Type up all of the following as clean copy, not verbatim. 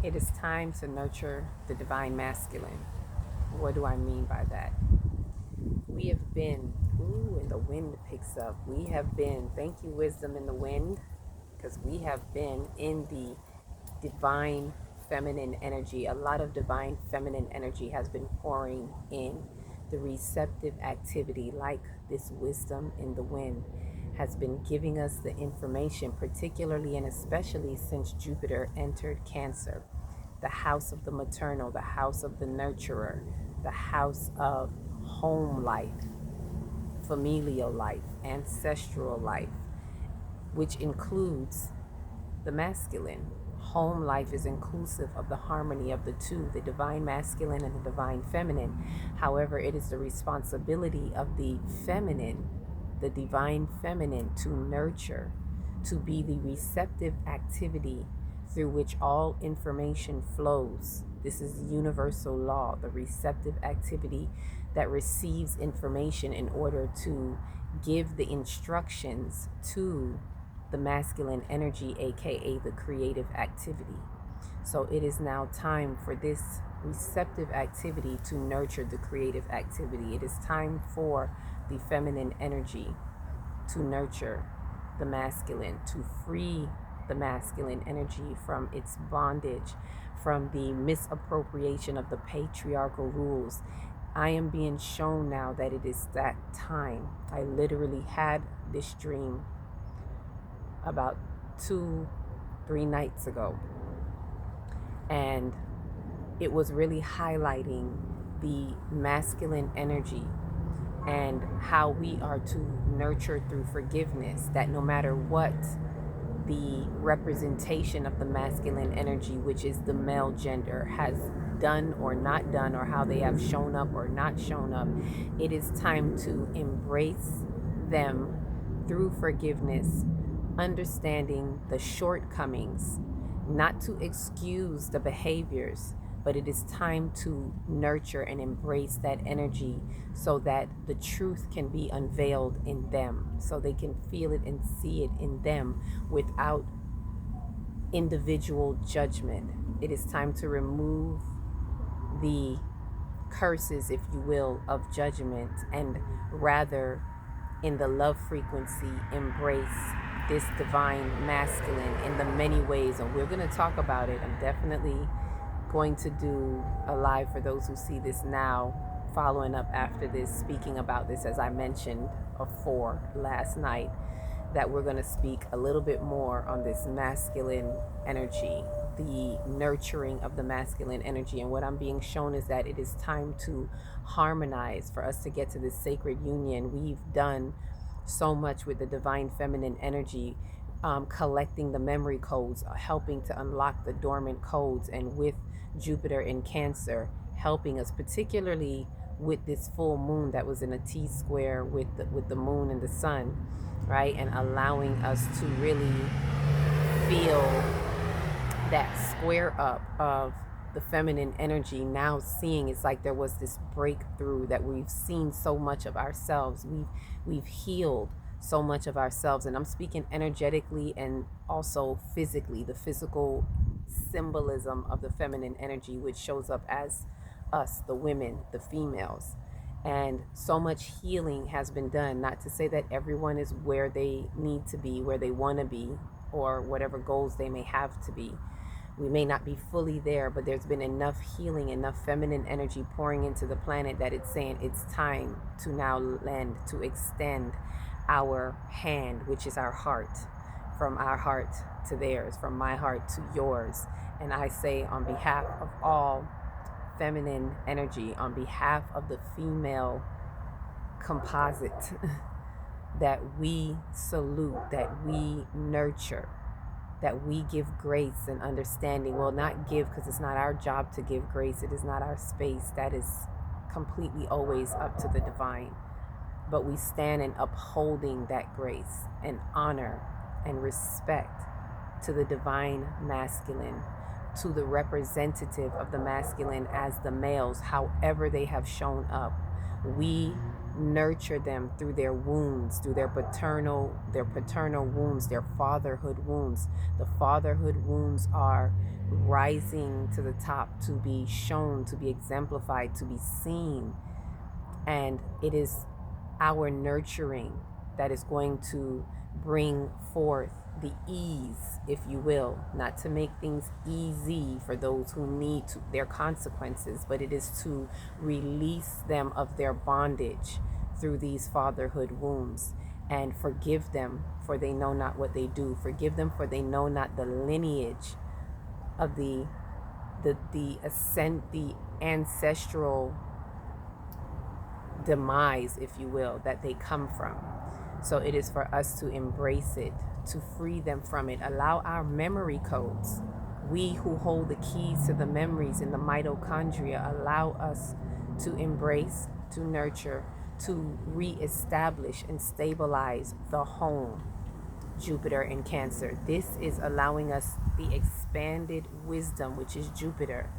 It is time to nurture the divine masculine. What do I mean by that? We have been, ooh, and the wind picks up. We have been, thank you, wisdom in the wind, because we have been in the divine feminine energy. A lot of divine feminine energy has been pouring in. The receptive activity, like this wisdom in the wind, has been giving us the information, particularly and especially since Jupiter entered Cancer, the house of the maternal, the house of the nurturer, the house of home life, familial life, ancestral life, which includes the masculine. Home life is inclusive of the harmony of the two, the divine masculine and the divine feminine. However, it is the responsibility of the feminine, the divine feminine, to nurture, to be the receptive activity through which all information flows. This is universal law, the receptive activity that receives information in order to give the instructions to the masculine energy, aka the creative activity. So it is now time for this receptive activity to nurture the creative activity. It is time for the feminine energy to nurture the masculine, to free the masculine energy from its bondage, from the misappropriation of the patriarchal rules. I am being shown now that it is that time. I literally had this dream about 2, 3 nights ago, and it was really highlighting the masculine energy and how we are to nurture through forgiveness, that no matter what the representation of the masculine energy, which is the male gender, has done or not done, or how they have shown up or not shown up, it is time to embrace them through forgiveness, understanding the shortcomings, not to excuse the behaviors, but it is time to nurture and embrace that energy so that the truth can be unveiled in them, so they can feel it and see it in them without individual judgment. It is time to remove the curses, if you will, of judgment, and rather, in the love frequency, embrace this divine masculine in the many ways. And we're going to talk about it. I'm definitely going to do a live for those who see this now, following up after this, speaking about this, as I mentioned before last night, that we're going to speak a little bit more on this masculine energy, the nurturing of the masculine energy. And what I'm being shown is that it is time to harmonize for us to get to this sacred union. We've done so much with the divine feminine energy, collecting the memory codes, helping to unlock the dormant codes, and with Jupiter in Cancer helping us, particularly with this full moon that was in a T square with the moon and the sun, right? And allowing us to really feel that square up of the feminine energy. Now seeing, it's like there was this breakthrough, that we've seen so much of ourselves, we've healed so much of ourselves. And I'm speaking energetically and also physically, the physical symbolism of the feminine energy, which shows up as us, the women, the females. And so much healing has been done. Not to say that everyone is where they need to be, where they want to be, or whatever goals they may have to be. We may not be fully there, but there's been enough healing, enough feminine energy pouring into the planet that it's saying it's time to now lend, to extend our hand, which is our heart, from our heart to theirs, from my heart to yours. And I say, on behalf of all feminine energy, on behalf of the female composite, that we salute, that we nurture, that we give grace and understanding. Well, not give, because it's not our job to give grace. It is not our space. That is completely always up to the divine. But we stand in upholding that grace and honor and respect to the divine masculine, to the representative of the masculine as the males, however they have shown up. We nurture them through their wounds, through their paternal wounds, their fatherhood wounds. The fatherhood wounds are rising to the top to be shown, to be exemplified, to be seen. And it is our nurturing that is going to bring forth the ease, if you will, not to make things easy for those who need to, their consequences, but it is to release them of their bondage through these fatherhood wounds, and forgive them, for they know not what they do. Forgive them, for they know not the lineage of the ancestral demise, if you will, that they come from. So it is for us to embrace it, to free them from it. Allow our memory codes, we who hold the keys to the memories in the mitochondria, allow us to embrace, to nurture, to reestablish and stabilize the home, Jupiter in Cancer. This is allowing us the expanded wisdom, which is Jupiter,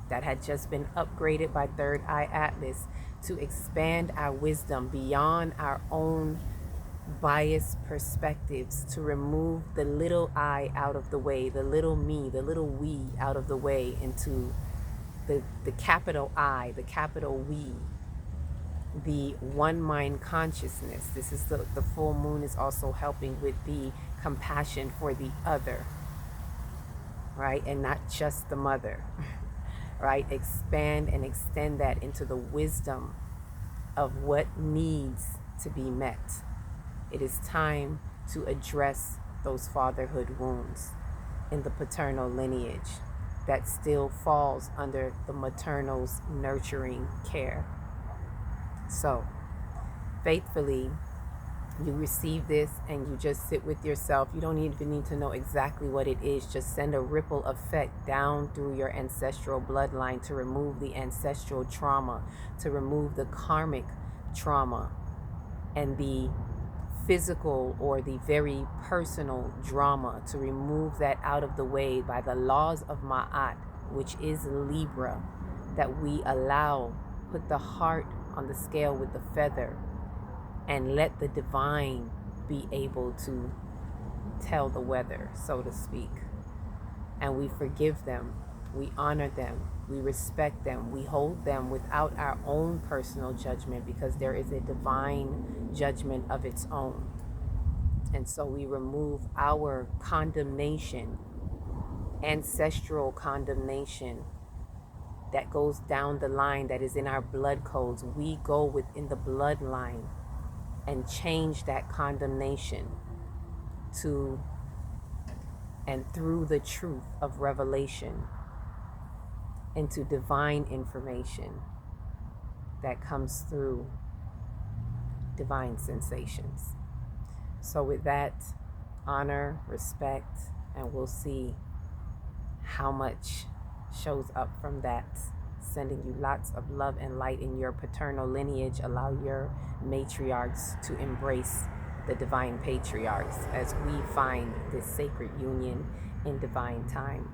that had just been upgraded by Third Eye Atlas, to expand our wisdom beyond our own biased perspectives, to remove the little I out of the way, the little me, the little we out of the way, into the capital I, the capital we, the one mind consciousness. This is the full moon is also helping with the compassion for the other, right? And not just the mother, right? Expand and extend that into the wisdom of what needs to be met. It is time to address those fatherhood wounds in the paternal lineage that still falls under the maternal's nurturing care. So, faithfully, you receive this and you just sit with yourself. You don't even need to know exactly what it is. Just send a ripple effect down through your ancestral bloodline to remove the ancestral trauma, to remove the karmic trauma and the physical or the very personal drama, to remove that out of the way by the laws of Ma'at, which is Libra, that we allow, put the heart on the scale with the feather, and let the divine be able to tell the weather, so to speak. And we forgive them, we honor them, we respect them, we hold them without our own personal judgment, because there is a divine judgment of its own. And so we remove our condemnation, ancestral condemnation that goes down the line, that is in our blood codes. We go within the bloodline and change that condemnation to and through the truth of revelation into divine information that comes through divine sensations. So with that, honor, respect, and we'll see how much shows up from that. Sending you lots of love and light in your paternal lineage. Allow your matriarchs to embrace the divine patriarchs as we find this sacred union in divine time.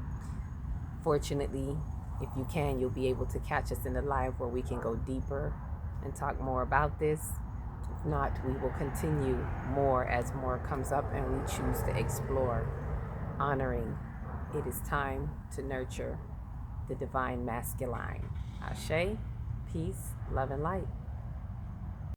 Fortunately, if you can, you'll be able to catch us in the live where we can go deeper and talk more about this. If not, we will continue more as more comes up and we choose to explore, honoring it is time to nurture the divine masculine. Ashe, peace, love, and light.